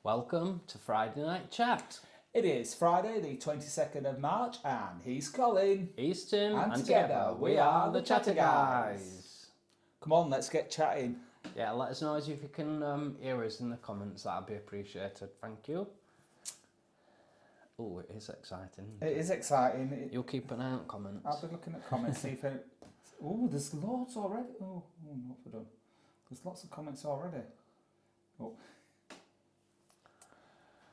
Welcome to Friday Night Chat. It is Friday the 22nd of March and he's Colin. He's Tim And together we are the Chatter Guys. Come on, let's get chatting. Yeah, let us know if you can hear us in the comments. That'd be appreciated. Thank you. Oh, it is exciting. It is exciting. You'll keep an eye on comments. I'll be looking at comments, see if it... Oh, there's loads already. Oh, what have I done? There's lots of comments already. Oh.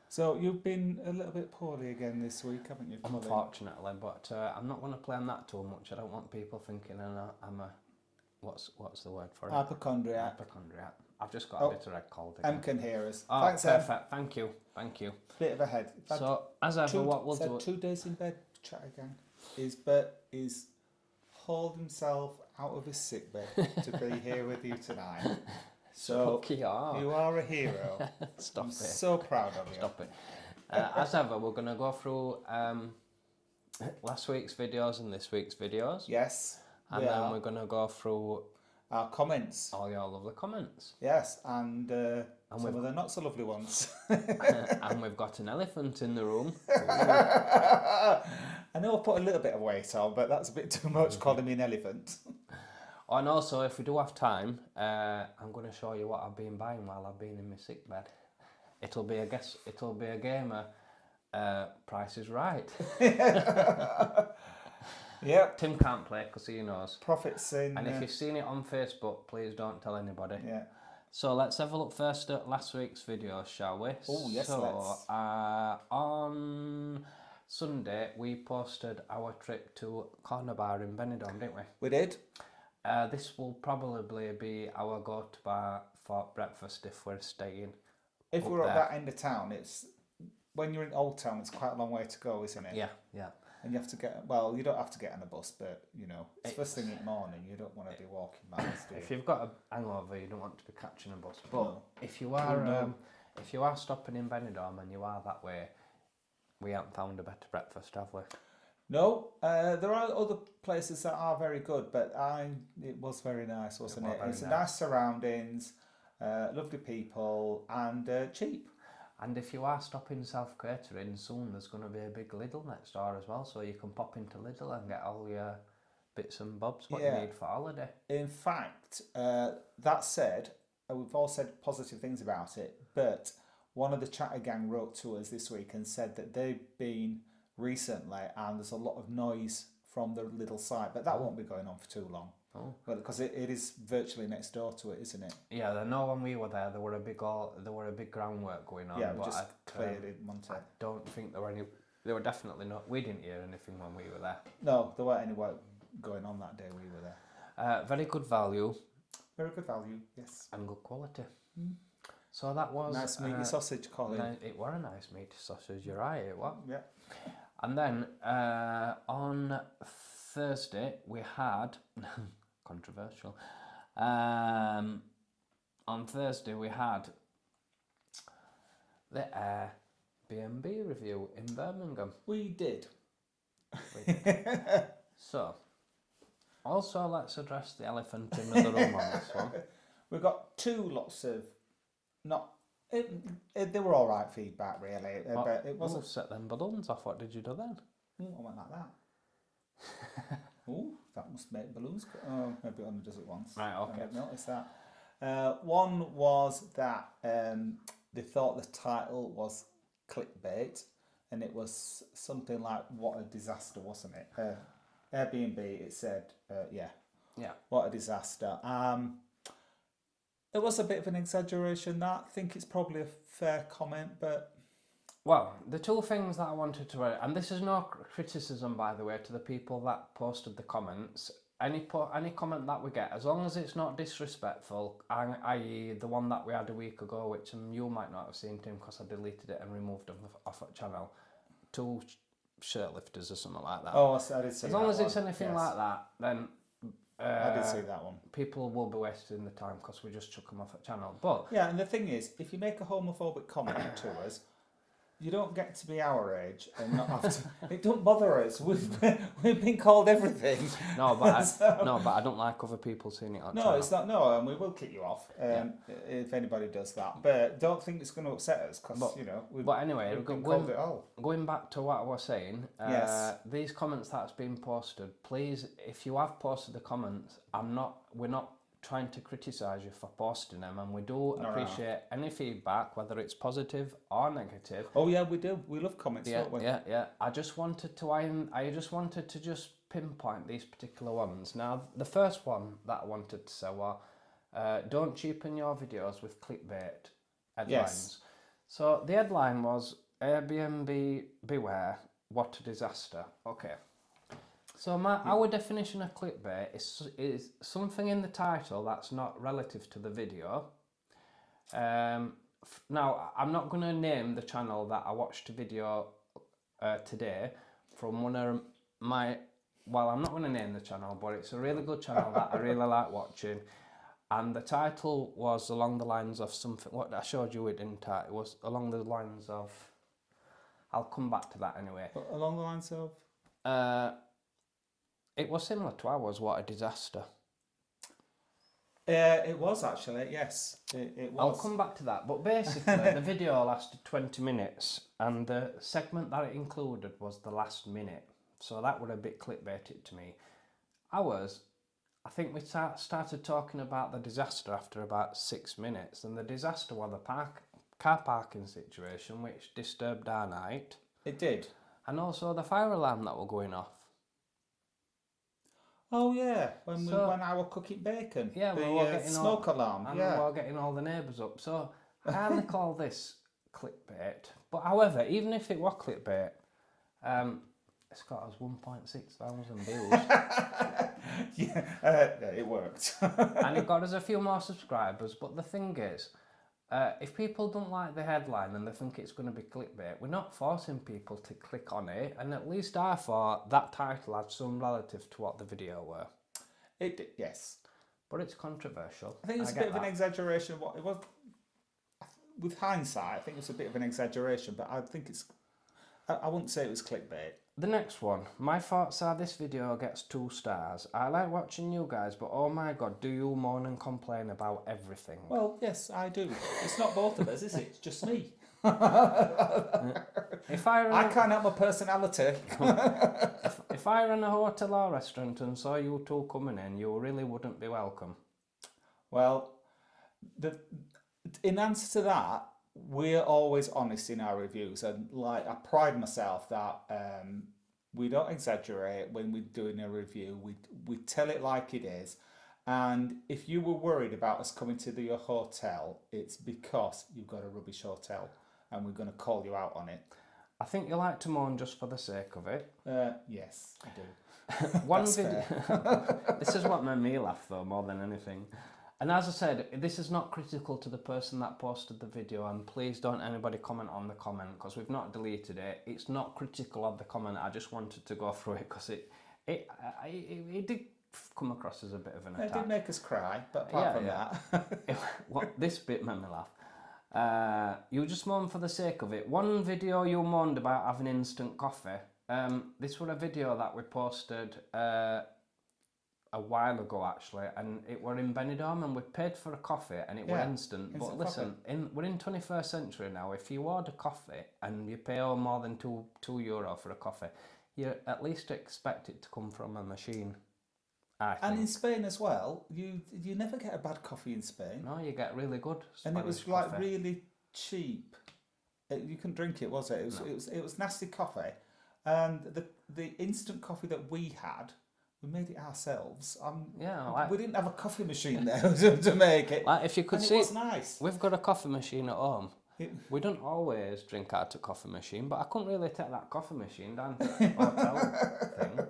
So you've been a little bit poorly again this week, haven't you, Colin? Unfortunately, but I'm not going to play on that too much. I don't want people thinking I'm a... What's the word for it? Hypochondriac. Hypochondriac. I've just got a bit of red cold again. Em can hear us. Oh, thanks, perfect. Thank you. Thank you. Bit of a head. So, as ever, what we'll do... 2 days in bed, chat again. Bert is hauled himself out of his sick bed to be here with you tonight. So, you are a hero. Stop I'm it. so proud of you. Stop it. As ever, we're going to go through last week's videos and this week's videos. Yes. And then we're going to go through our comments. All your lovely comments. Yes, and some of the not so lovely ones. And we've got an elephant in the room. I know I put a little bit of weight on, but that's a bit too much calling me an elephant. And also, if we do have time, I'm going to show you what I've been buying while I've been in my sick bed. It'll be a gamer. Price is Right. Yep. Tim can't play because he knows. Profits in. And if you've seen it on Facebook, please don't tell anybody. Yeah. So let's have a look first at last week's video, shall we? Oh, yes, let's. On Sunday, we posted our trip to Corner Bar in Benidorm, didn't we? We did. This will probably be our go-to bar for breakfast if we're staying. If we're at that end of town, it's when you're in Old Town, it's quite a long way to go, isn't it? Yeah, yeah. And you have to get, well, you don't have to get on a bus, but, you know, it's first thing in the morning, you don't want to be walking miles, do you? If you've got a hangover, you don't want to be catching a bus. But if you are stopping in Benidorm and you are that way, we haven't found a better breakfast, have we? No, there are other places that are very good, but it was very nice, wasn't it? It's nice surroundings, lovely people, and cheap. And if you are stopping South Catering soon, there's going to be a big Lidl next door as well, so you can pop into Lidl and get all your bits and bobs what you need for holiday. In fact, that said, we've all said positive things about it, but one of the Chatter Gang wrote to us this week and said that they've been recently and there's a lot of noise from the Lidl site, but that won't be going on for too long. Oh. Well, because it is virtually next door to it, isn't it? Yeah, I know when we were there were a big groundwork going on. Yeah, we just cleared it one time. I don't think there were any. There were definitely not. We didn't hear anything when we were there. No, there weren't any work going on that day we were there. Very good value. Very good value, yes. And good quality. Mm. So that was nice meaty sausage, Colin. It were a nice meaty sausage. You're right. It was. Yeah. And then on Thursday we had. Controversial. On Thursday we had the Airbnb review in Birmingham. We did. So, also let's address the elephant in the room on this one. We've got two lots of they were all right feedback really, but it wasn't. Set them balloons off. What did you do then? I went like that. Oh, that must make balloons. Oh, maybe it only does it once. Right, okay. I've noticed that. One was that they thought the title was clickbait, and it was something like "What a disaster," wasn't it? Airbnb. It said, "Yeah, what a disaster." It was a bit of an exaggeration. I think it's probably a fair comment, but. Well, the two things that I wanted to write, and this is no criticism, by the way, to the people that posted the comments. Any comment that we get, as long as it's not disrespectful, i.e. the one that we had a week ago, which you might not have seen, Tim, because I deleted it and removed them off the channel, 2 shirtlifters or something like that. Oh, I did see that. As long as it's anything like that, then I did see that one. People will be wasting the time because we just chuck them off the channel. But yeah, and the thing is, if you make a homophobic comment to us, You don't get to be our age and not have to. It don't bother us. We've been called everything. No, but I don't like other people seeing it on No, channel. it's not. No, and we will kick you off if anybody does that. But don't think it's going to upset us because we've. But anyway, we've been called it all. Going back to what I was saying, Yes. these comments that's been posted, please, if you have posted the comments, we're not trying to criticise you for posting them, and we do appreciate any feedback, whether it's positive or negative. Oh yeah, we do. We love comments, don't we? Yeah. I just wanted to just pinpoint these particular ones. Now, the first one that I wanted to say was, don't cheapen your videos with clickbait headlines. Yes. So the headline was Airbnb beware, what a disaster. Okay. So our definition of clickbait is something in the title that's not relative to the video. Now, I'm not going to name the channel that I watched a video today from one of my... Well, I'm not going to name the channel, but it's a really good channel that I really like watching. And the title was along the lines of something... What I showed you it, didn't I? It was along the lines of... I'll come back to that anyway. Along the lines of... It was similar to ours, what a disaster. It was actually, yes. It was. I'll come back to that, but basically the video lasted 20 minutes and the segment that it included was the last minute. So that would a bit clickbaited to me. Ours, I think we started talking about the disaster after about 6 minutes, and the disaster was the car parking situation which disturbed our night. It did. And also the fire alarm that were going off. Oh yeah, when I was cooking bacon. Yeah, the we were getting smoke alarm. And yeah, we were getting all the neighbours up. So I hardly call this clickbait. But however, even if it was clickbait, it's got us 1.6 thousand views. It worked. And it got us a few more subscribers. But the thing is, if people don't like the headline and they think it's going to be clickbait, we're not forcing people to click on it. And at least I thought that title had some relative to what the video were. It did, yes. But it's controversial. I think it's a bit of an exaggeration of what it was. With hindsight, I think it's a bit of an exaggeration, but I think I wouldn't say it was clickbait. The next one. My thoughts are this video gets 2 stars. I like watching you guys, but oh my god, do you moan and complain about everything? Well, yes, I do. It's not both of us, is it? It's just me. If I can't help my personality. if I ran a hotel or restaurant and saw you two coming in, you really wouldn't be welcome. Well, in answer to that, we're always honest in our reviews, and like I pride myself that we don't exaggerate when we're doing a review. We tell it like it is, and if you were worried about us coming to your hotel, it's because you've got a rubbish hotel, and we're going to call you out on it. I think you like to moan just for the sake of it. Yes, I do. One video. This is what made me laugh though, more than anything. And as I said, this is not critical to the person that posted the video, and please don't anybody comment on the comment because we've not deleted it. It's not critical of the comment. I just wanted to go through it because it did come across as a bit of an attack. It did make us cry, but apart from that, this bit made me laugh. You just moan for the sake of it. One video you moaned about having instant coffee. This was a video that we posted a while ago actually, and it were in Benidorm, and we paid for a coffee and it were instant. But listen, we're in 21st century now. If you order coffee and you pay more than €2 for a coffee, you at least expect it to come from a machine. And in Spain as well, you never get a bad coffee in Spain. No, you get really good Spanish and it was coffee. Like really cheap. You couldn't drink it, was it? It was nasty coffee, and the instant coffee that we had. We made it ourselves. We didn't have a coffee machine there to make it. Like if you could see, it was nice. We've got a coffee machine at home. We don't always drink out of coffee machine, but I couldn't really take that coffee machine down to the hotel thing.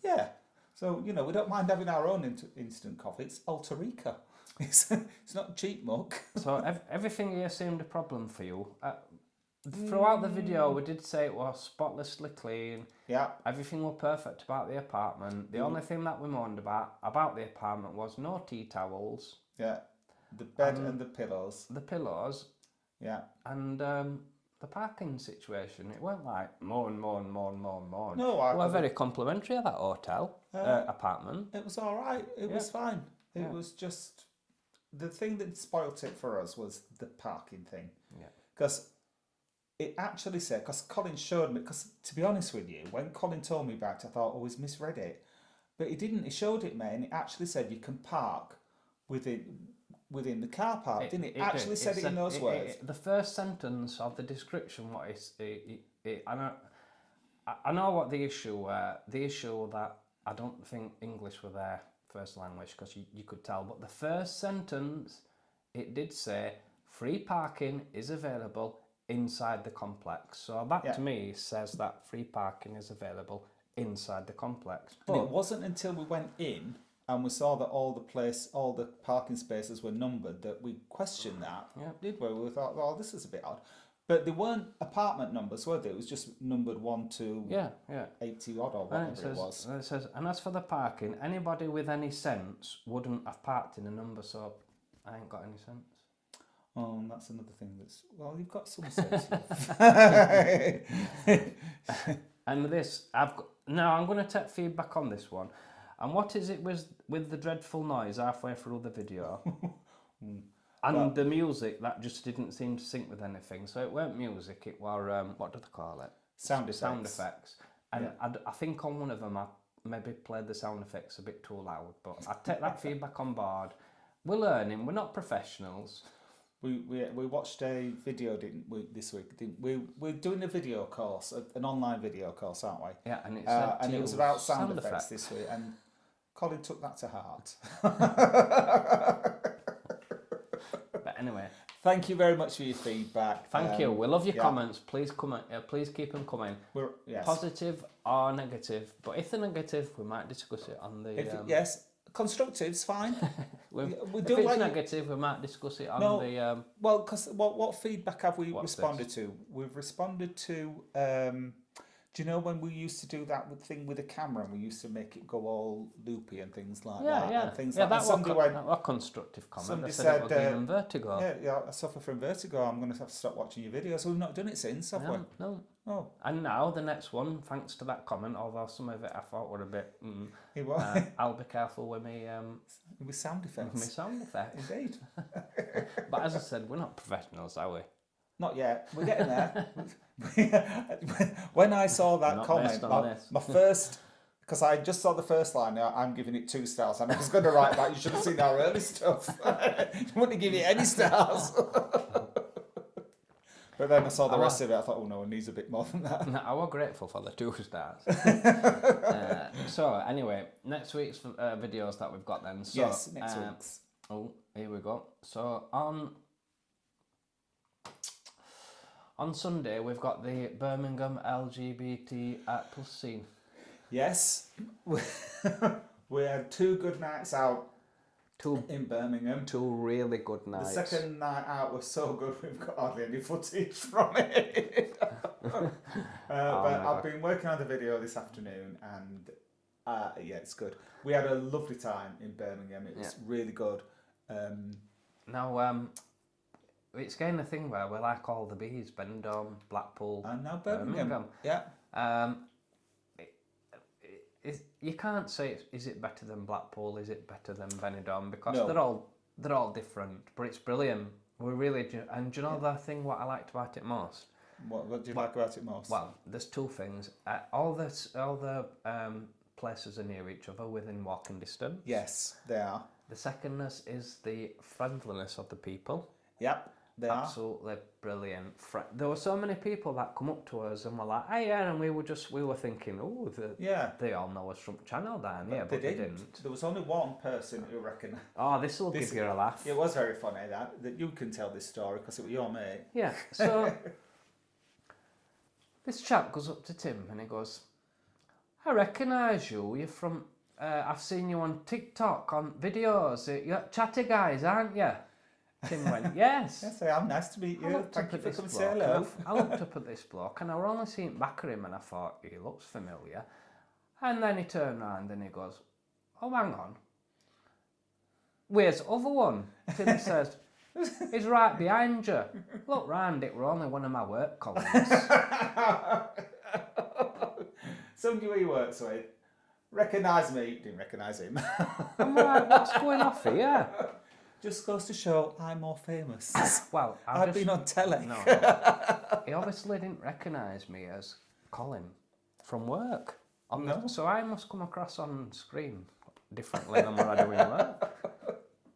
Yeah. So, we don't mind having our own instant coffee. It's Alta Rica. It's not cheap muck. So everything here seemed a problem for you. Throughout the video, we did say it was spotlessly clean. Yeah. Everything was perfect about the apartment. The only thing that we moaned about the apartment was no tea towels. Yeah. The bed and the pillows. The pillows. Yeah. And the parking situation. It weren't like more and more and more and more and more. No, we're very complimentary of that hotel apartment. It was all right. It was fine. It was just the thing that spoilt it for us was the parking thing. Yeah. Because it actually said, because Colin showed me, because to be honest with you, when Colin told me about it, I thought, oh, he's misread it. But he didn't. He showed it me, and it actually said you can park within the car park, didn't it? It actually said it in those words. The first sentence of the description, I know what the issue were. The issue that I don't think English were their first language, because you could tell. But the first sentence, it did say free parking is available inside the complex. So that to me says that free parking is available inside the complex. But it wasn't until we went in and we saw that all the parking spaces were numbered that we questioned that. Yeah. Did we? We thought, well, this is a bit odd. But they weren't apartment numbers, were they? It was just numbered 1 to 80 odd or whatever it was. And it says, and as for the parking, anybody with any sense wouldn't have parked in a number, so I ain't got any sense. Oh, and that's another thing that's, well, you've got some sense. And this, I'm going to take feedback on this one. And what is it with the dreadful noise halfway through the video? And the music, that just didn't seem to sync with anything. So it weren't music, it were, what do they call it? Sound effects. And I think on one of them I maybe played the sound effects a bit too loud, but I take that feedback on board. We're learning, we're not professionals. We watched a video, didn't we, this week? We're doing a video course, an online video course, aren't we? Yeah, and it was about sound effects this week, and Colin took that to heart. But anyway, thank you very much for your feedback. Thank you. We love your comments. Please comment. Please keep them coming. Positive or negative, but if they're negative, we might discuss it on the. Yes. Constructive's fine. we do if it's like negative, we might discuss it on the. Well, because what feedback have we responded to? We've responded to. Do you know when we used to do that thing with the camera and we used to make it go all loopy and things like that? Yeah, and things yeah. Like that was constructive comment. Somebody said it was vertigo. Yeah, I suffer from vertigo. I'm going to have to stop watching your videos. We've not done it since, have we? No. Oh. And now the next one, thanks to that comment, although some of it I thought were a bit. I'll be careful with me. With sound effects. With sound effects. Indeed. But as I said, we're not professionals, are we? Not yet. We're getting there. When I saw that comment, my first, because I just saw the first line, I'm giving it 2 stars, and I was going to write that. You should have seen our early stuff. You wouldn't give it any stars. But then I saw the rest of it. I thought, oh no, it needs a bit more than that. No, I was grateful for the 2 stars. So anyway, next week's videos that we've got then. So, yes, next week's. Oh, here we go. So on Sunday, we've got the Birmingham LGBT plus scene. Yes. We had 2 good nights out in Birmingham. 2 really good nights. The second night out was so good, we've got hardly any footage from it. But I've been working on the video this afternoon, and it's good. We had a lovely time in Birmingham. It was really good. Now, it's getting a thing where we're like all the bees, Benidorm, Blackpool, and now Birmingham. Yeah. You can't say is it better than Blackpool, is it better than Benidorm, because they're all different, but it's brilliant. We really and do you know the thing what I liked about it most? What do you like about it most? Well, there's 2 things. All the places are near each other within walking distance. Yes, they are. The secondness is the friendliness of the people. Yep. They absolutely brilliant. There were so many people that come up to us and were like, "Hey, yeah," and we were thinking, "Oh, they all know us from Channel down here," but they didn't. There was only one person who reckoned. Oh, this will give you a laugh. It was very funny that you can tell this story because it was your mate. Yeah. So this chap goes up to Tim and he goes, "I recognise you. You're from. I've seen you on TikTok on videos. You're chatty guys, aren't you?" Tim went, "Yes." Yes, I am. Nice to meet you. Thank you for coming to say hello. I looked up at this bloke and I were only seeing back of him and I thought, he looks familiar. And then he turned around and he goes, "Oh, hang on. Where's the other one?" Tim says, He's right behind you. Look round, it were only one of my work colleagues. Somebody who he works with recognised me, didn't recognise him. I'm like, what's going off here? Just goes to show I'm more famous. Well, I've been on telly. No. He obviously didn't recognise me as Colin from work. So I must come across on screen differently than what I do in work.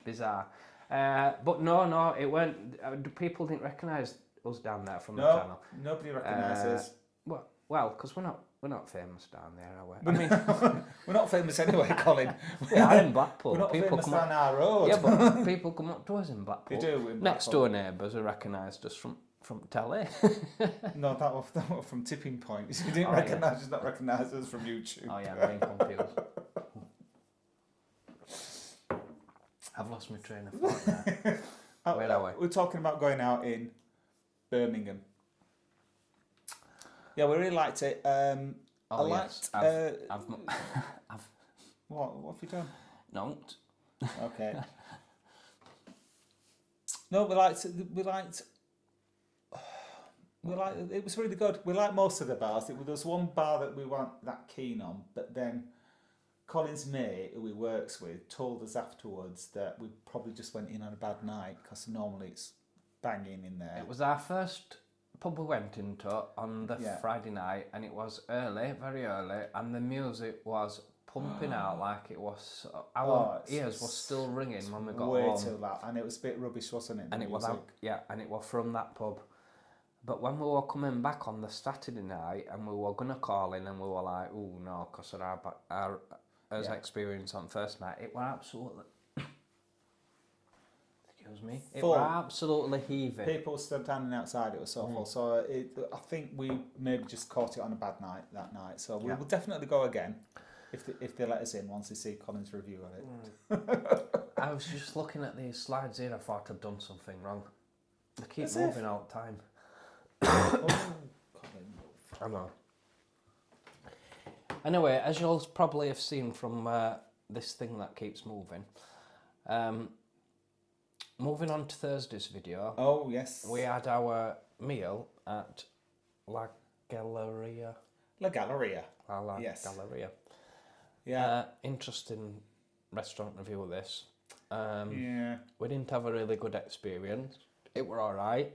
Bizarre. But no, it weren't. People didn't recognise us down there from the channel. Nobody recognises. Well, because we're not famous down there, are we? I mean, we're not famous anyway, Colin. we are in Blackpool. We're not people famous down our road. Yeah, but people come up to us in Blackpool. They do. In Blackpool. Next door neighbours who recognised us from telly. No, that was from Tipping Point. You didn't recognise us, not recognise us from YouTube. Oh yeah, I'm being confused. I've lost my train of thought now. Where are we? We're talking about going out in Birmingham. Yeah, we really liked it. I liked. I've What have you done? No. Okay. No, we liked. It was really good. We liked most of the bars. There was one bar that we weren't that keen on, but then Colin's mate, who he works with, told us afterwards that we probably just went in on a bad night because normally it's banging in there. It was our first pub we went into on the Friday night, and it was early, very early, and the music was pumping out like it was. Our ears were still ringing when we got way home. Way too loud, and it was a bit rubbish, wasn't it? And it was and it was from that pub. But when we were coming back on the Saturday night, and we were gonna call in, and we were like, "Oh no," because of our experience on first night, it was absolutely. Excuse me. It was absolutely heaving. People stood standing outside. It was so full. So I think we maybe just caught it on a bad night that night. So we will definitely go again if they let us in once they see Colin's review of it. I was just looking at these slides here. I thought I'd done something wrong. They keep moving all the time. Colin. I know. Anyway, as you'll probably have seen from this thing that keeps moving, moving on to Thursday's video. Oh yes. We had our meal at La Galleria. La Galleria. La yes. Galleria. Yeah. Interesting restaurant review of this. Yeah. We didn't have a really good experience. It were all right.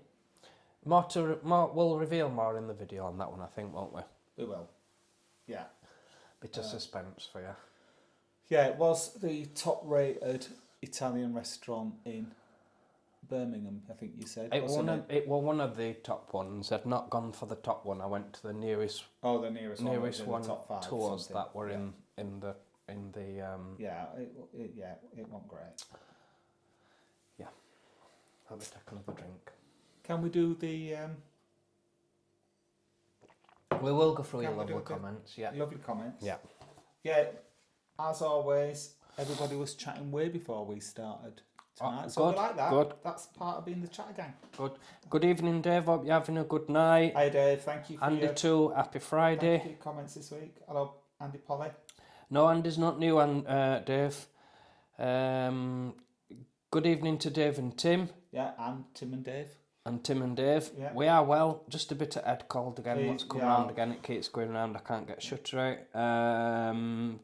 We'll reveal more in the video on that one, I think, won't we? We will. Yeah. Bit of suspense for you. Yeah, it was the top-rated Italian restaurant in Birmingham, I think you said. It was one of the top ones. I'd not gone for the top one. I went to the nearest. Oh, the nearest one. The top 5 to us that were in the. Yeah, it wasn't great. Yeah, let me take another drink. Can we do the? We will go through your lovely comments. Yeah, lovely comments. Yeah, yeah. As always, everybody was chatting way before we started tonight, so we like that. Good. That's part of being the chat gang. Good. Good evening, Dave. Hope you're having a good night. Hi, Dave. Thank you. For Andy too. Happy Friday. Thank you for your comments this week. Hello, Andy Polly. No, Andy's not new, Dave. Good evening to Dave and Tim. Yeah, and Tim and Dave. And Tim and Dave. Yeah. We are well. Just a bit of head cold again. What's come round again? It keeps going round. I can't get shut right.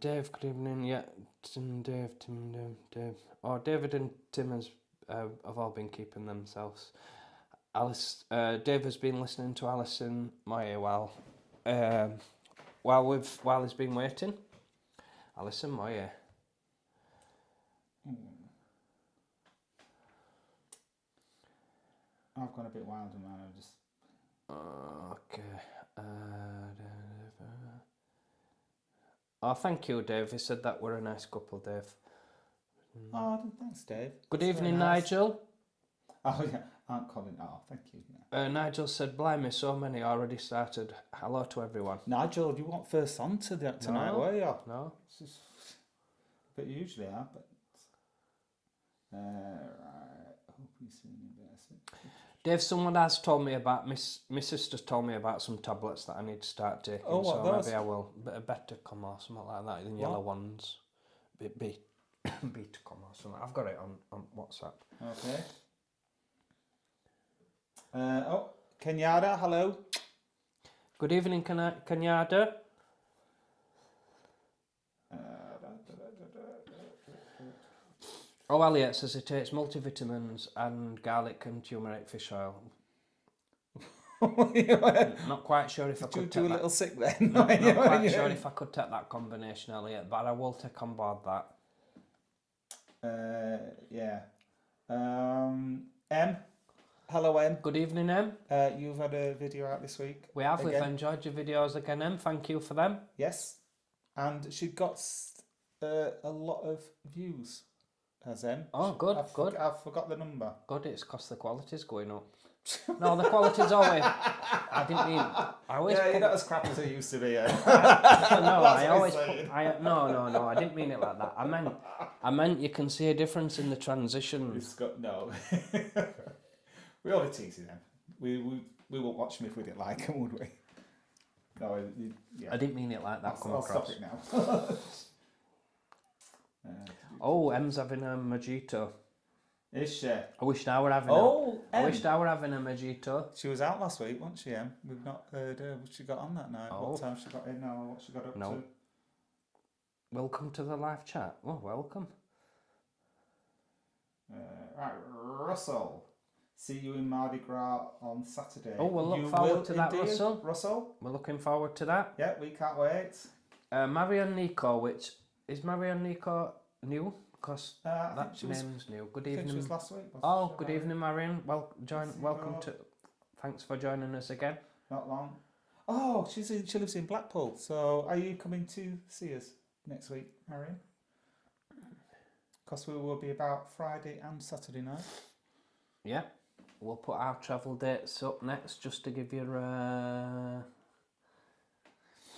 Dave, good evening. Yeah, Tim, Dave. Oh, David and Tim have all been keeping themselves. Alice, Dave has been listening to Alison Moyer while he's been waiting. Alison Moyer. I've gone a bit wild in mine. I just. Okay. Oh, thank you, Dave. He said that we're a nice couple, Dave. Oh, thanks, Dave. Good That's evening, nice. Nigel. Oh, yeah. Aunt Colin. Oh, thank you. Yeah. Nigel said, blimey, so many already started. Hello to everyone. Nigel, you weren't first on tonight, were you? No. But you usually are, but... right. Hope you see me better. Dave, someone has told me about, my sister's told me about some tablets that I need to start taking. Oh, what, so those? maybe I will. Bit of Betacom or something like that, the yellow ones. Betacom or something. I've got it on WhatsApp. Okay. Kenyatta, hello. Good evening, Kenyatta. Oh, Elliot says he takes multivitamins and garlic and turmeric fish oil. Not quite sure if I could do take a that. little sick then. Not quite sure if I could take that combination, Elliot, but I will take on board that. Yeah. M. Hello, M. Good evening, Em. You've had a video out this week. We have. again. We've enjoyed your videos again, Em. Thank you for them. Yes. And she got a lot of views, has M. Oh, good, good. I forgot the number. Good, it's because the quality's going up. No, the quality's always... I didn't mean... I always You're not as crap as I used to be. No, I always... No, I didn't mean it like that. I meant you can see a difference in the transitions. No. We only tease them. We won't watch them if we didn't like them, would we? No, yeah. I didn't mean it like that. I'll stop it now. Em's having a mojito. Is she? I wished I were having I wished I were having a mojito. She was out last week, wasn't she, Em? We've not heard her. What she got on that night? What time she got in now? What she got up to? Welcome to the live chat. Oh, welcome. Right, Russell. See you in Mardi Gras on Saturday. Oh, we'll look forward to that, Russell. We're looking forward to that. Yeah, we can't wait. Marion Nico, which is Marion Nico new? Because that name's new. Good evening. She was last week. Good evening, Marion. Welcome to. Thanks for joining us again. Not long. Oh, she lives in Blackpool. So, are you coming to see us next week, Marion? Because we will be about Friday and Saturday night. Yeah, we'll put our travel dates up next just to give you.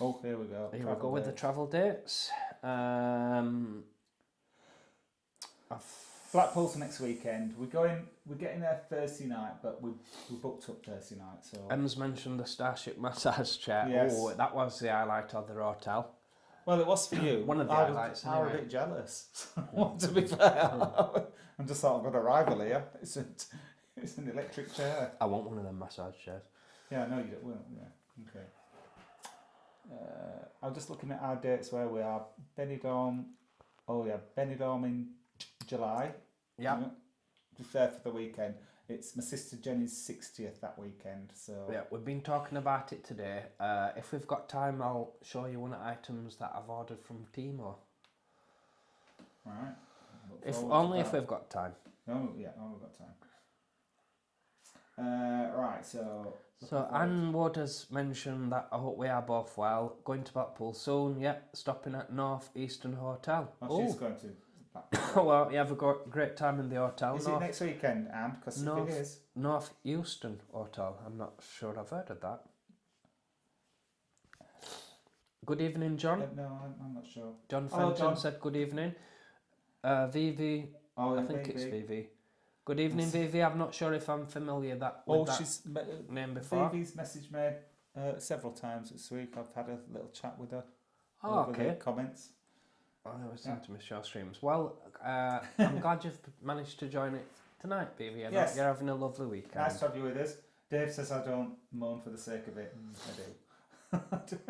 Oh, here we go. Here we go with the travel dates. Blackpool's next weekend. We're getting there Thursday night, but we booked up Thursday night. So Em's mentioned the Starship massage chair. Yes. Oh, that was the highlight of the hotel. Well, it was for you. One of the highlights. I was a bit jealous. To be fair, I'm just thought I've got a rival here. It's an electric chair. I want one of them massage chairs. Yeah, I know you don't. Well, yeah, okay. I'm just looking at our dates where we are. Benidorm. Oh yeah, Benidorm in July. Yeah. Just there for the weekend. It's my sister Jenny's 60th that weekend. So yeah, we've been talking about it today. If we've got time, I'll show you one of the items that I've ordered from Teemu. Right. If we've got time. Oh yeah, we've got time. Right, so Anne Wood has mentioned that I hope we are both well. Going to Blackpool soon. Yeah, stopping at North Eastern Hotel. She's going to Blackpool. Well, you have a great time in the hotel. Is it next weekend, Anne? Because if it is, North Euston Hotel. I'm not sure I've heard of that. Good evening, John. No, I'm not sure. John Fenton said good evening. Vivi. I think it's Vivi. Good evening, Vivi. I'm not sure if I'm familiar with she's name before. Vivi's messaged me several times this week. I've had a little chat with her. Oh, okay. The comments. I listen to miss your streams. Well, I'm glad you've managed to join it tonight, Vivi. Yes. You're having a lovely weekend. Nice to have you with us. Dave says I don't moan for the sake of it. I do.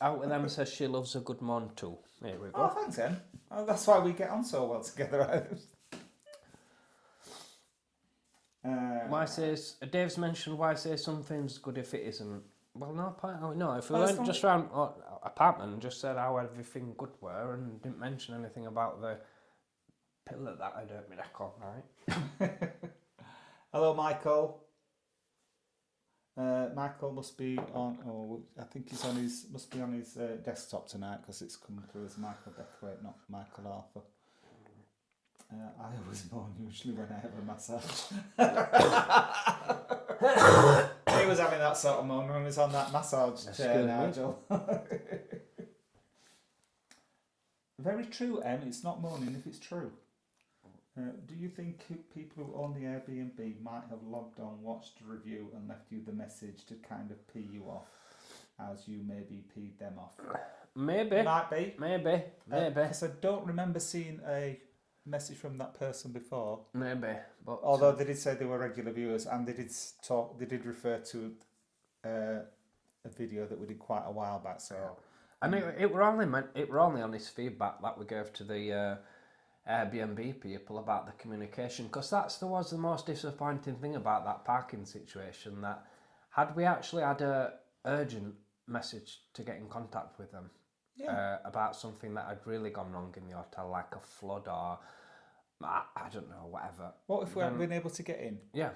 Out with them says she loves a good moan too. Here we go. Oh, thanks, Em. Oh, that's why we get on so well together. Dave's mentioned why say something's good if it isn't. Well, no. If we went just round apartment and just said how everything good were and didn't mention anything about the pillar that I don't miracle, right? Hello, Michael. Michael must be on. Oh, I think he's on his. Must be on his desktop tonight because it's come through as Michael Beckwith, not Michael Arthur. I always moan usually when I have a massage. He was having that sort of moan when he was on that massage chair, Nigel. Very true, Em. It's not moaning if it's true. Do you think people who own the Airbnb might have logged on, watched a review and left you the message to kind of pee you off as you maybe peed them off? Maybe. Might be. Maybe. Because I don't remember seeing a message from that person before. Maybe, but Although they did say they were regular viewers, and they did refer to a video that we did quite a while back. So, and it were only honest feedback that we gave to the Airbnb people about the communication, because was the most disappointing thing about that parking situation. That had we actually had a urgent message to get in contact with them about something that had really gone wrong in the hotel, like a flood or I don't know, whatever. What if we hadn't been able to get in? Yeah,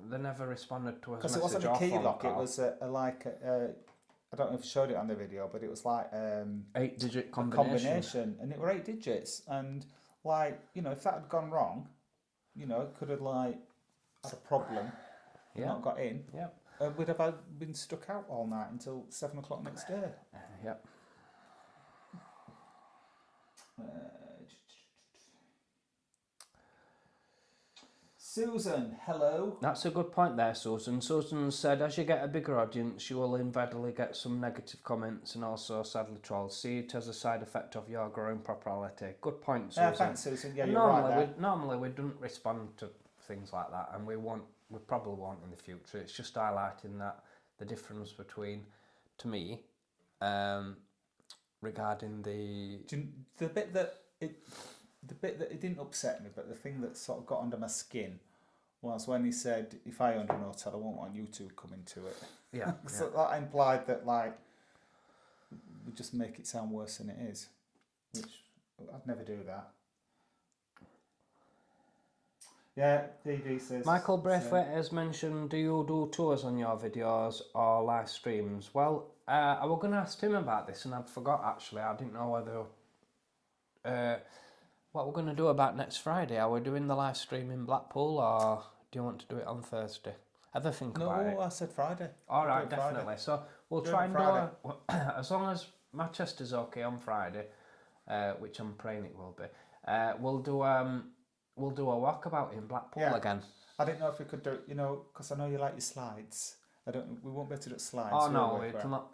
they never responded to us. Because it wasn't a key lock; it was I don't know if I showed it on the video, but it was like 8-digit combination, and it were 8 digits. And if that had gone wrong, it could have had a problem, not got in. Yeah. We'd have been stuck out all night until 7 o'clock next day. Yep. Susan, hello. That's a good point there, Susan. Susan said, as you get a bigger audience, you will inevitably get some negative comments and also sadly trolls. See it as a side effect of your growing popularity. Good point, Susan. Thanks, Susan. Yeah, Normally we don't respond to things like that, and we probably won't in the future. It's just highlighting that the difference between, to me, regarding the bit that it didn't upset me, but the thing that sort of got under my skin was when he said, "If I owned an hotel, I won't want you two coming to it." Yeah. So that implied that we just make it sound worse than it is, which I'd never do that. Yeah, DD says... Michael Braithwaite has mentioned, do you do tours on your videos or live streams? Well, I was going to ask Tim about this and I'd forgot actually. I didn't know whether... what we're going to do about next Friday. Are we doing the live stream in Blackpool or do you want to do it on Thursday? Ever think about it? No, I said Friday. All right, definitely. Friday. So we'll try and do as long as Manchester's okay on Friday, which I'm praying it will be, we'll do a walkabout in Blackpool again. I didn't know if we could do it, because I know you like your slides. We won't be able to do slides. Oh no,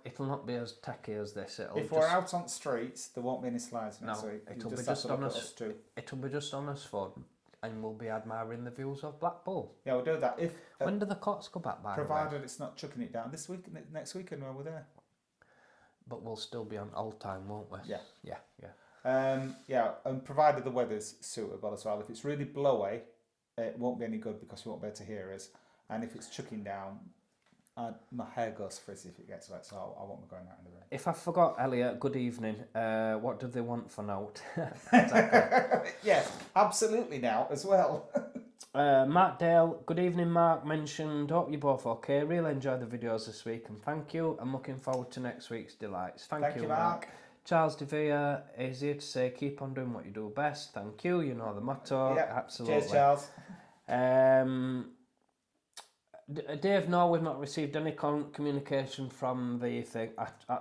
it'll not be as techy as this. If we're out on streets, there won't be any slides next week. It'll be just on us. It'll be just on us phone, and we'll be admiring the views of Blackpool. Yeah, we'll do that. When do the courts go back? Provided it's not chucking it down this week, next weekend when we're there. But we'll still be on old time, won't we? Yeah. And provided the weather's suitable as well. If it's really blowy, it won't be any good because you won't be able to hear us. And if it's chucking down, my hair goes frizzy if it gets wet, so I won't be going out in the rain. If I forgot, Elliot, good evening. What do they want for note? Yes, absolutely now as well. Mark Dale, good evening, Mark. Mentioned, hope you're both okay. Really enjoyed the videos this week and thank you. I'm looking forward to next week's delights. Thank you, Mark. Charles DeVere is here to say, keep on doing what you do best. Thank you. You know the motto. Yep. Absolutely. Cheers, Charles. Dave, no, we've not received any communication from the thing.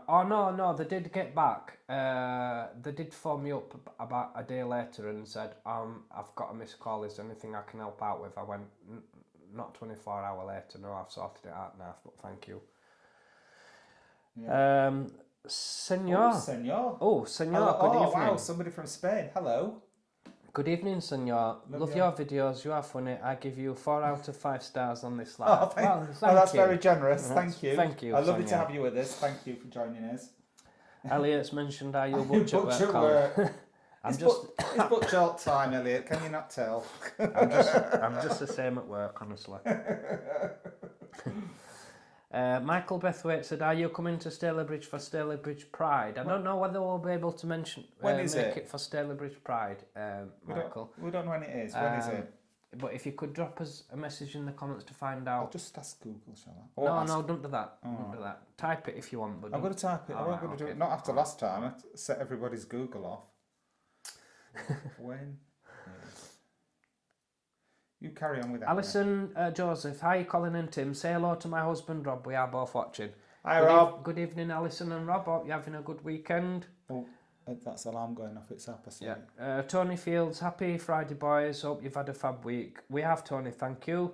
No, they did get back. They did phone me up about a day later and said, I've got a missed call. Is there anything I can help out with? I went, not 24 hours later. No, I've sorted it out now, but thank you. Yeah. Senor. Senor. Senor, good evening. Wow, somebody from Spain. Hello. Good evening, Senor. Love your videos. You are funny. I give you 4 out of 5 stars on this live. Oh, that's very generous. Thank you. Thank you. Lovely to have you with us. Thank you for joining us. Elliot's mentioned, are you butch at work? It's butch all the time, Elliot. Can you not tell? I'm just the same at work, honestly. Michael Braithwaite said, are you coming to Stalybridge for Stalybridge Pride? I don't know whether we'll be able to mention when is make it for Stalybridge Pride, Michael. We don't know when it is. When is it? But if you could drop us a message in the comments to find out. I'll just ask Google, shall I? No, don't do that. Don't do that. Type it if you want. But I'm going to type it. I'm not going to do it. Not after last time. I set everybody's Google off. When? You carry on with that. Alison, Joseph, hi Colin and Tim. Say hello to my husband Rob. We are both watching. Hi Rob. Good evening, Alison and Rob. Hope you're having a good weekend. Oh, that's alarm going off. It's opposite. Yeah. Tony Fields, happy Friday, boys. Hope you've had a fab week. We have, Tony. Thank you.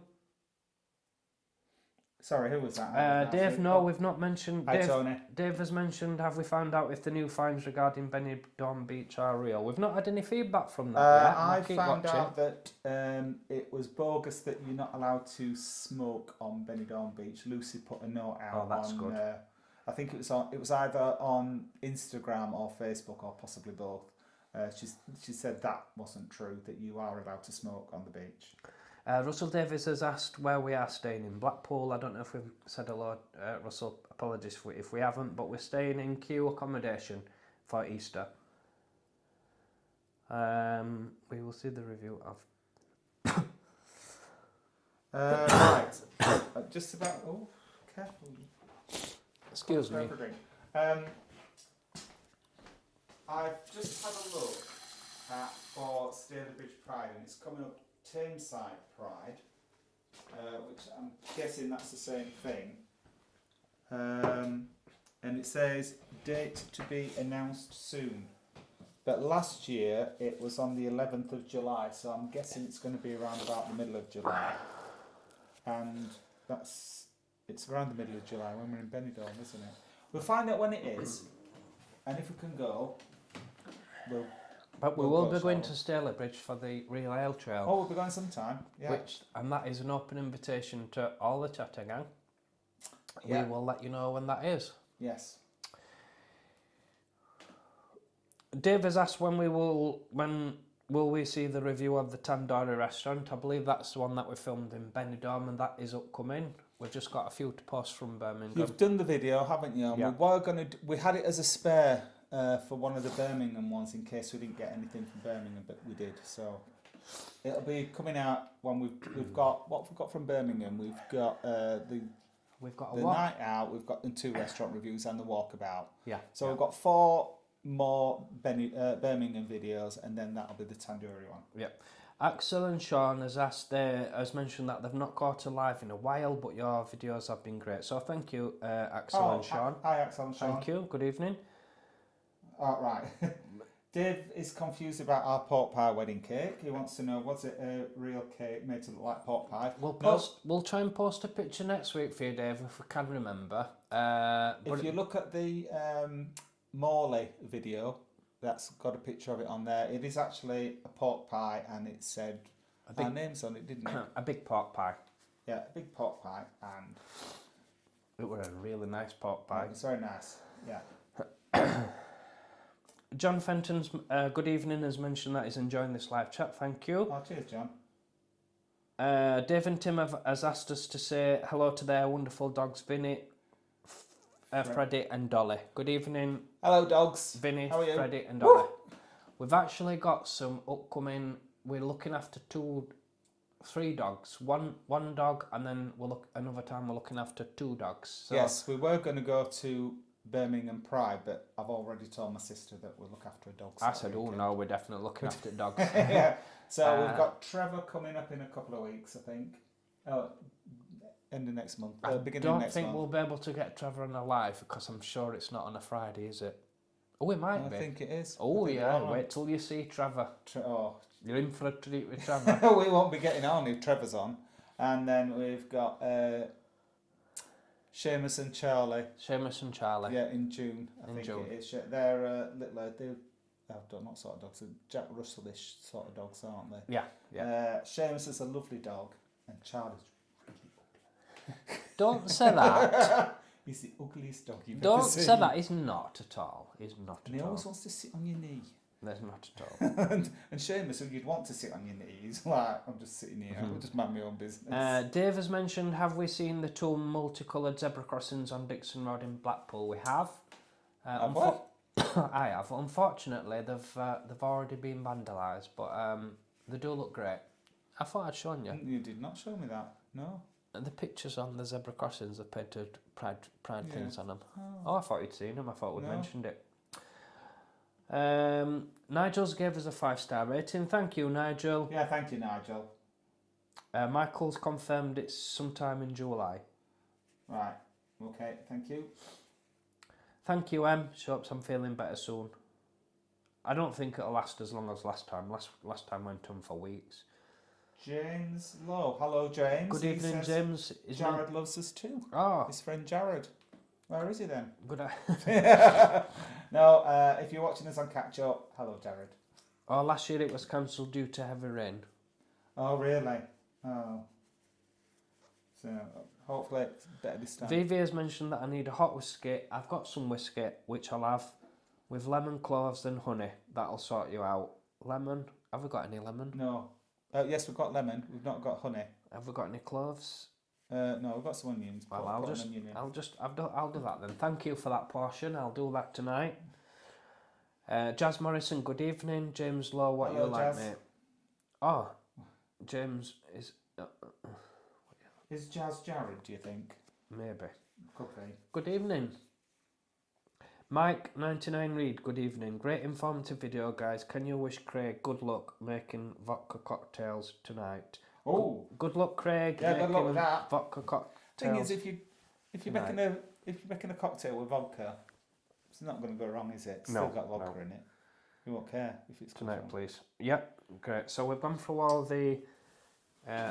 Sorry, who was that? Dave, no, we've not mentioned. Hi, Dave, Tony. Dave has mentioned, have we found out if the new fines regarding Benidorm Beach are real? We've not had any feedback from that yet. I Keep found watching. out that it was bogus that you're not allowed to smoke on Benidorm Beach. Lucy put a note out. Oh, that's on, good. I think it was either on Instagram or Facebook or possibly both. She said that wasn't true, that you are allowed to smoke on the beach. Russell Davis has asked where we are staying in Blackpool. I don't know if we've said hello, Russell. Apologies if we haven't, but we're staying in Q accommodation for Easter. We will see the review of. Right, just about. Oh, careful. Excuse me. I've just had a look for Staley Bridge Pride, and it's coming up Tameside Pride, which I'm guessing that's the same thing. And it says date to be announced soon. But last year it was on the 11th of July, so I'm guessing it's going to be around about the middle of July. And it's around the middle of July when we're in Benidorm, isn't it? We'll find out when it is, and if we can go, we'll. But we will be going to Staley Bridge for the Real Ale Trail. Oh, we'll be going sometime. Yeah. And that is an open invitation to all the Chatter Gang. Yeah. We will let you know when that is. Yes. Dave has asked when will we see the review of the Tandoori restaurant. I believe that's the one that we filmed in Benidorm, and that is upcoming. We've just got a few to post from Birmingham. You've done the video, haven't you? Yeah. We had it as a spare for one of the Birmingham ones in case we didn't get anything from Birmingham, but we did. So it'll be coming out when we've got what we've got from Birmingham. We've got the night out. We've got the 2 restaurant reviews and the walkabout. Yeah. So we've got 4 more Birmingham videos, and then that'll be the Tandoori one. Yep. Axel and Sean has mentioned that they've not caught a live in a while, but your videos have been great. So thank you, Axel and Sean. Hi, Axel and Sean. Thank you. Good evening. Right. Dave is confused about our pork pie wedding cake. He wants to know, was it a real cake made to look like pork pie? We'll try and post a picture next week for you, Dave, if we can remember. If you look at the Morley video, that's got a picture of it on there. It is actually a pork pie, and it said our names on it, didn't it? A big pork pie. Yeah, a big pork pie, and it was a really nice pork pie. It's very nice. Yeah. John Fenton's good evening has mentioned that he's enjoying this live chat. Thank you. Oh, cheers, John. Dave and Tim has asked us to say hello to their wonderful dogs, Vinny, Freddie and Dolly. Good evening. Hello, dogs. Vinny, how are you? Freddie and Dolly. We've actually got some upcoming. We're looking after 3 dogs. One dog, and then another time we're looking after 2 dogs. So yes, we were going to go to Birmingham Pride, but I've already told my sister that we'll look after a dog. I said, oh no, we're definitely looking after dogs. Yeah. So we've got Trevor coming up in a couple of weeks, I think. Oh, end of next month. Beginning of next month. I don't think we'll be able to get Trevor on a live because I'm sure it's not on a Friday, is it? Oh, it might be. I think it is. Oh yeah, wait till you see Trevor. You're in for a treat with Trevor. We won't be getting on if Trevor's on. And then we've got Seamus and Charlie. Seamus and Charlie. Yeah, in June. I think it is. They're not sort of dogs. They're Jack Russell-ish sort of dogs, aren't they? Yeah, yeah. Seamus is a lovely dog, and Charlie's really ugly. Don't say that. He's the ugliest dog you've Don't ever seen. say that. He's not at all. He's not And at he all. always wants to sit on your knee. There's not at all. and Seamus, who you'd want to sit on your knee, he's like, I'm just sitting here. I'll just mind my own business. Dave has mentioned, have we seen the 2 multicoloured zebra crossings on Dixon Road in Blackpool? We have. I have. Unfortunately, they've already been vandalised, but they do look great. I thought I'd shown you. You did not show me that. No. The pictures on the zebra crossings have painted pride things on them. Oh, I thought you'd seen them. I thought we'd mentioned it. Nigel's gave us a 5-star rating. Thank you, Nigel. Yeah, thank you, Nigel. Michael's confirmed it's sometime in July. Right. Okay, thank you. Thank you, Em. Hopes I'm feeling better soon. I don't think it'll last as long as last time. Last time went on for weeks. James Lowe. Hello, James. Good He evening, says James. Is Jared loves us too. Oh, His friend Jared. Where is he then? good. No, if you're watching us on catch up, hello, Jared. Oh, last year it was cancelled due to heavy rain. Oh, really? Oh. So, hopefully it's better this time. Vivi has mentioned that I need a hot whiskey. I've got some whiskey, which I'll have with lemon, cloves and honey. That'll sort you out. Lemon? Have we got any lemon? No. Yes, we've got lemon. We've not got honey. Have we got any cloves? No, we've got some onions. Well, Put I'll an just, onion in. I'll do that then. Thank you for that portion. I'll do that tonight. Jazz Morrison, good evening. James Lowe, what Hello, you like, Jazz. mate? Oh, James is Is Jazz Jared, do you think? maybe. Could be. Good evening. Mike 99 Reed, good evening. Great informative video, guys. Can you wish Craig good luck making vodka cocktails tonight? Oh, Good luck, Craig. yeah, good luck making with that. Vodka cocktails. Thing is, if you're tonight. making a cocktail with vodka, it's not going to go wrong, is it? It's No, still got vodka no. in it. You won't care if it's Tonight, wrong. please. Yep, great. So we've gone through all the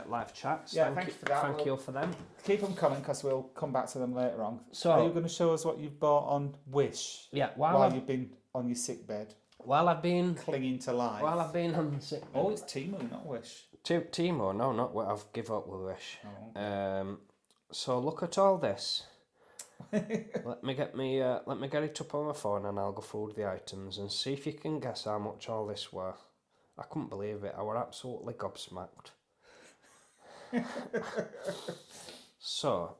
live chats. Yeah, thank you for that. Thank you for them. Keep them coming because we'll come back to them later on. So- are you going to show us what you've bought on Wish Yeah, while you've been on your sick bed, while I've been clinging to life? on the sick. Oh, it's Teemu, not Wish. Teemu, no, not what I've give up with Wish. Oh. So look at all this. let me get it up on my phone and I'll go through the items and see if you can guess how much all this were. I couldn't believe it. I were absolutely gobsmacked. So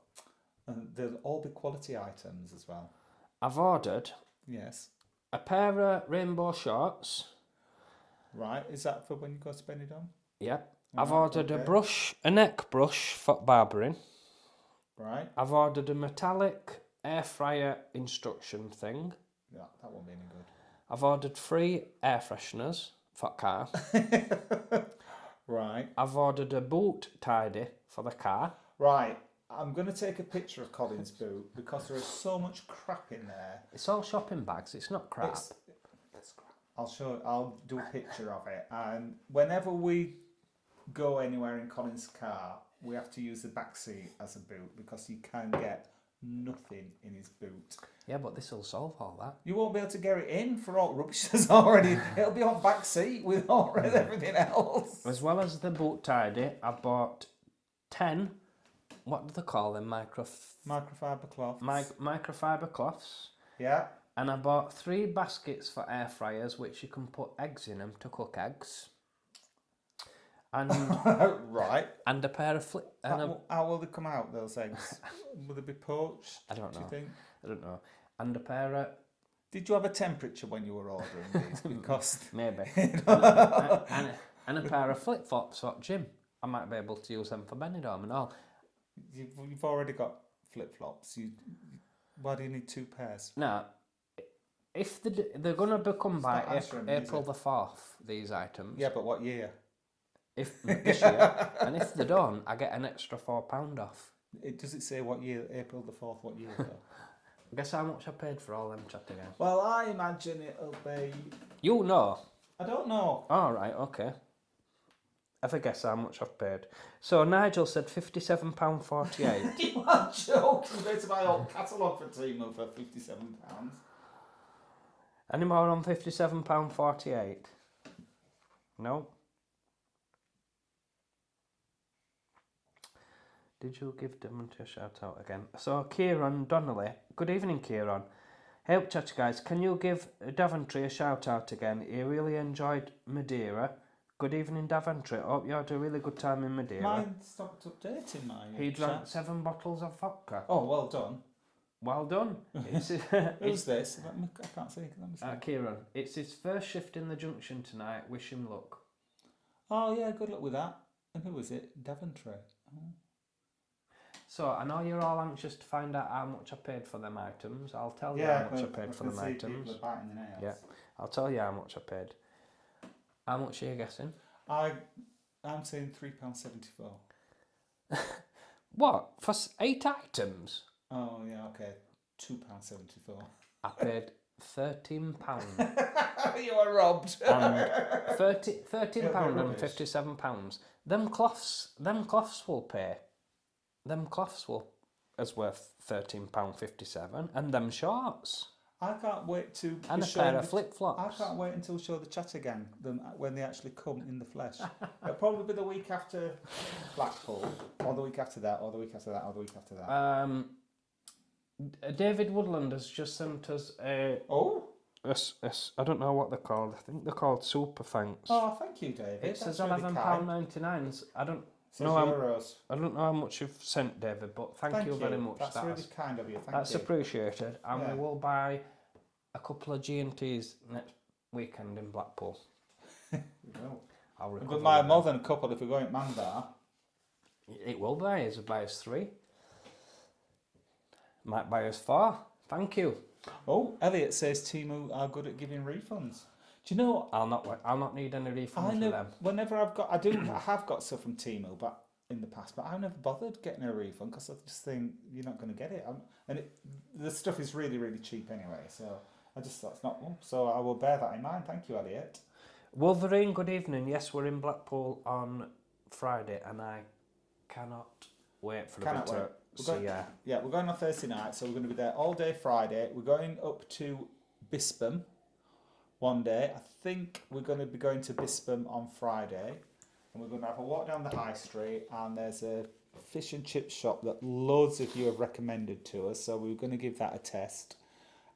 And they'll all be quality items as well. I've ordered Yes. a pair of rainbow shorts. Right. Is that for when you go to Benidorm? Yep. I've Right, ordered okay. a neck brush for barbering. Right. I've ordered a metallic air fryer instruction thing. Yeah, that won't be any good. I've ordered 3 air fresheners for car. Right. I've ordered a boot tidy for the car. Right. I'm going to take a picture of Colin's boot because there is so much crap in there. It's all shopping bags. It's not crap. It's crap. I'll do a picture of it. And whenever we go anywhere in Colin's car, we have to use the back seat as a boot because you can get nothing in his boot. Yeah, but this will solve all that. You won't be able to get it in for all rubbish that's already. It'll be on back seat with already everything else. As well as the boot tidy, I bought 10. What do they call them? Microfiber cloth. Microfiber cloths. Yeah. And I bought 3 baskets for air fryers, which you can put eggs in them to cook eggs. And Right. and a pair of How will they come out, those eggs? Will they be poached? I don't Do know. you think? I don't know. And a pair of Did you have a temperature when you were ordering these? Because maybe and a pair of flip flops for gym. I might be able to use them for Benidorm and all. you've already got flip flops. Why do you need 2 pairs? Now, if they're going to become by not answering me, is April it? the 4th, these items. Yeah, but what year? If this year, and if they don't, I get an extra £4 off. Does it say what year? April the 4th. What year? Though? Guess how much I paid for all them chat again? Well, I imagine it'll be. You know. I don't know. All right, okay. Have a guess how much I've paid. So Nigel said £57.48. You are joking. You go to my old catalogue for Teemu for £57. Any more on £57.48? No. Did you give Demonte a shout out again? So Kieran Donnelly, good evening Kieran. Hey up chat guys, can you give Daventry a shout out again? He really enjoyed Madeira. Good evening Daventry, hope you had a really good time in Madeira. Mine stopped updating mine. He drank 7 bottles of vodka. Oh, well done. Well done. Who's this? I can't see. Let me see. Kieran, it's his first shift in the junction tonight. Wish him luck. Oh, yeah, good luck with that. And who was it? Daventry. Oh. So, I know you're all anxious to find out how much I paid for them items. I'll tell you how much I paid for them items. Yeah, I'll tell you how much I paid. How much are you guessing? I'm saying £3.74. What? For 8 items? Oh, yeah, okay. £2.74. I paid £13. You are robbed. And £13 Yeah, and rubbish. £57. Them cloths will pay. Them cloths will is worth £13.57, and them shorts I can't wait to and be a pair showing of flip I flops. can't wait until we show the Chattergang them when they actually come in the flesh. It'll probably be the week after Blackpool, or the week after that, or the week after that, or the week after that. David Woodland has just sent us a. Oh, I don't know what they're called. I think they're called super thanks. oh, thank you, David. It says That's really kind. £11.99. I don't Says know. euros. I don't know how much you've sent, David, but thank you very much. That's really kind of you. Thank That's you. appreciated, and Yeah. we will buy a couple of G&Ts next weekend in Blackpool. Well, I'll but recover my them. more than a couple if we're going at Mandar. It will buy us 3. Might buy us 4. Thank you. Oh, Elliot says Teemu are good at giving refunds. Do you know? I'll not need any refunds I for know. them. Whenever I have got stuff from Teemu, but in the past, but I've never bothered getting a refund because I just think you're not going to get it. The stuff is really, really cheap anyway. So I just thought it's not one. So I will bear that in mind. Thank you, Elliot. Wolverine, good evening. Yes, we're in Blackpool on Friday, and I cannot wait for Cannot a bit wait. to We're see going- ya. Yeah, we're going on Thursday night, so we're going to be there all day Friday. We're going up to Bispam one day. I think we're going to be going to Bispam on Friday, and we're going to have a walk down the high street, and there's a fish and chip shop that loads of you have recommended to us, so we're going to give that a test.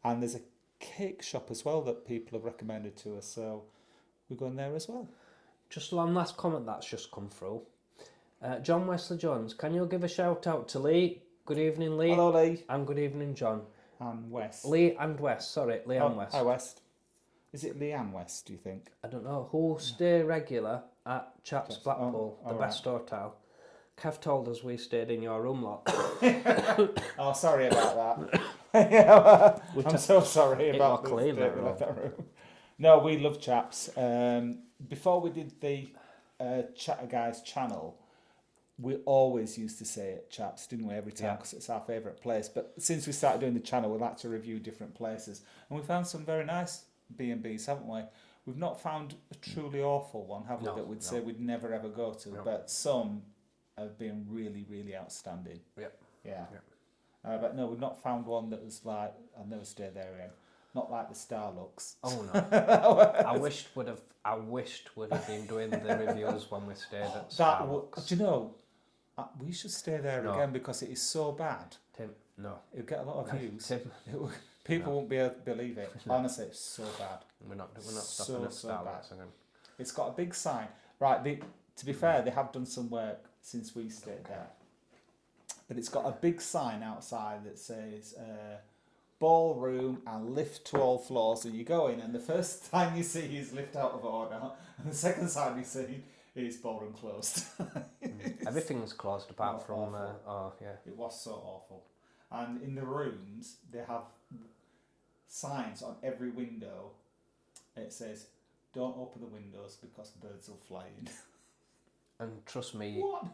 And there's a cake shop as well that people have recommended to us, so we're going there as well. Just one last comment that's just come through. John Wesley Jones, can you give a shout out to Lee? Good evening, Lee. Hello, Lee. And good evening, John. And West. Lee and West, sorry, Lee and West. Hi, West. Is it Lee and West, do you think? I don't know who stay regular at Chaps Blackpool, oh, the all best hotel. Kev told us we stayed in your room lot. Oh, sorry about that. Yeah, I'm so sorry it about was the clean, state that we room. left that room. No, we love Chaps. Before we did the Chatter Guys channel, we always used to say it Chaps, didn't we, every time, Yeah. because it's our favourite place. But since we started doing the channel, we like to review different places. And we found some very nice B&Bs, haven't we? We've not found a truly awful one, have we, No, that we'd no. say we'd never ever go to. No. But some have been really, really outstanding. Yep. Yeah. Yep. But no, we've not found one that was like, I'll never stay there again. Not like the Starlux. Oh no. I wished would have been doing the reviews when we stayed at Starbucks. Do you know, we should stay there No. again because it is so bad. Tim, no. It'll get a lot of views. Tim, People won't be able to believe it. Honestly, it's so bad. we're not So, stopping at so Starbucks again. It's got a big sign. Right, to be fair, they have done some work since we stayed there. But it's got a big sign outside that says ballroom and lift to all floors. And you go in, and the first sign you see is lift out of order, and the second sign you see is ballroom closed. Everything's closed apart Not from. awful. Yeah. It was so awful. And in the rooms, they have signs on every window. It says, "Don't open the windows because birds will fly in." And trust me, What?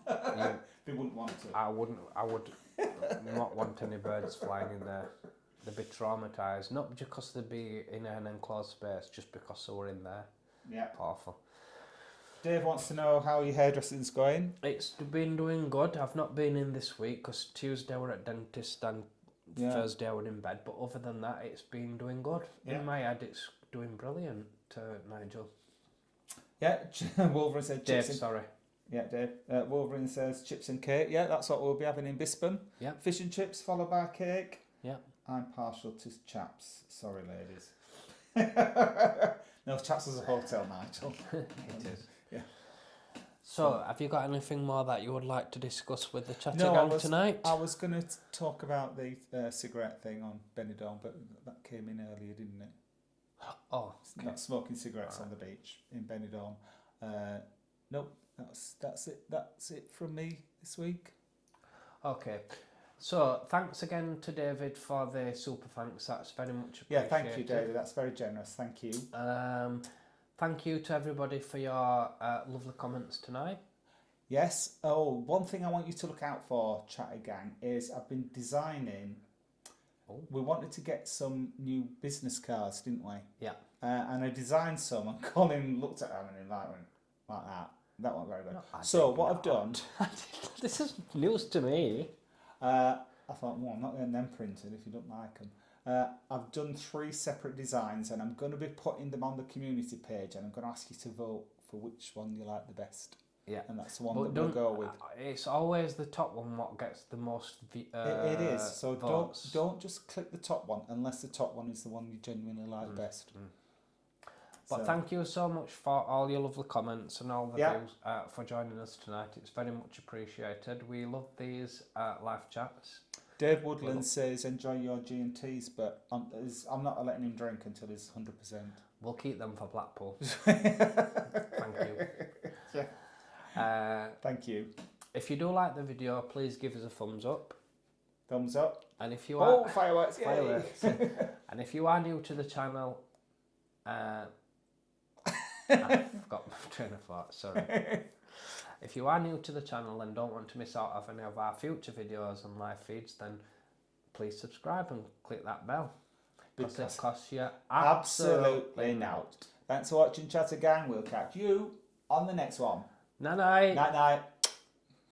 They wouldn't want to. I would not want any birds flying in there. They'd be traumatised, not because they'd be in an enclosed space, just because they were in there. Yeah. Awful. Dave wants to know how your hairdressing's going. It's been doing good. I've not been in this week because Tuesday we're at dentist and Thursday I was in bed. But other than that, it's been doing good. Yeah. In my head, it's doing brilliant, Nigel. Yeah, Wolverine said Dave, chips and... sorry. Yeah, Dave. Wolverine says chips and cake. Yeah, that's what we'll be having in Bispam. Yeah. Fish and chips followed by cake. Yeah. I'm partial to Chaps. Sorry, ladies. No, Chaps is a hotel, Nigel. It is. Yeah. So, have you got anything more that you would like to discuss with the chat No, again tonight? I was going to talk about the cigarette thing on Benidorm, but that came in earlier, didn't it? Oh, okay. Not smoking cigarettes on the beach in Benidorm. Nope, that's it. That's it from me this week. Okay. So, thanks again to David for the super thanks. That's very much Yeah, appreciated. thank you, David. That's very generous. Thank you. Thank you to everybody for your lovely comments tonight. Yes. Oh, one thing I want you to look out for, Chatter Gang, is I've been designing we wanted to get some new business cards, didn't we? Yeah. And I designed some, and Colin looked at them and he went like that. That wasn't very good. No, I So did what not. I've done, This is news to me. I thought, well, I'm not getting them printed if you don't like them. I've done 3 separate designs, and I'm going to be putting them on the community page, and I'm going to ask you to vote for which one you like the best. Yeah. And that's the one that we'll go with. It's always the top one what gets the most It is. So votes. don't just click the top one unless the top one is the one you genuinely like best. But thank you so much for all your lovely comments and all the views for joining us tonight. It's very much appreciated. We love these live chats. Dave Woodland says, enjoy your G&Ts, but I'm not letting him drink until he's 100%. We'll keep them for Blackpool. Thank you. Yeah. Thank you. If you do like the video, please give us a thumbs up. Thumbs up. And if you are fireworks! Fireworks. And if you are new to the channel, I forgot my train of thought. Sorry. If you are new to the channel and don't want to miss out of any of our future videos and live feeds, then please subscribe and click that bell. Because it costs you absolutely not. Thanks for watching, Chatter Gang. We'll catch you on the next one. Night night. Night night.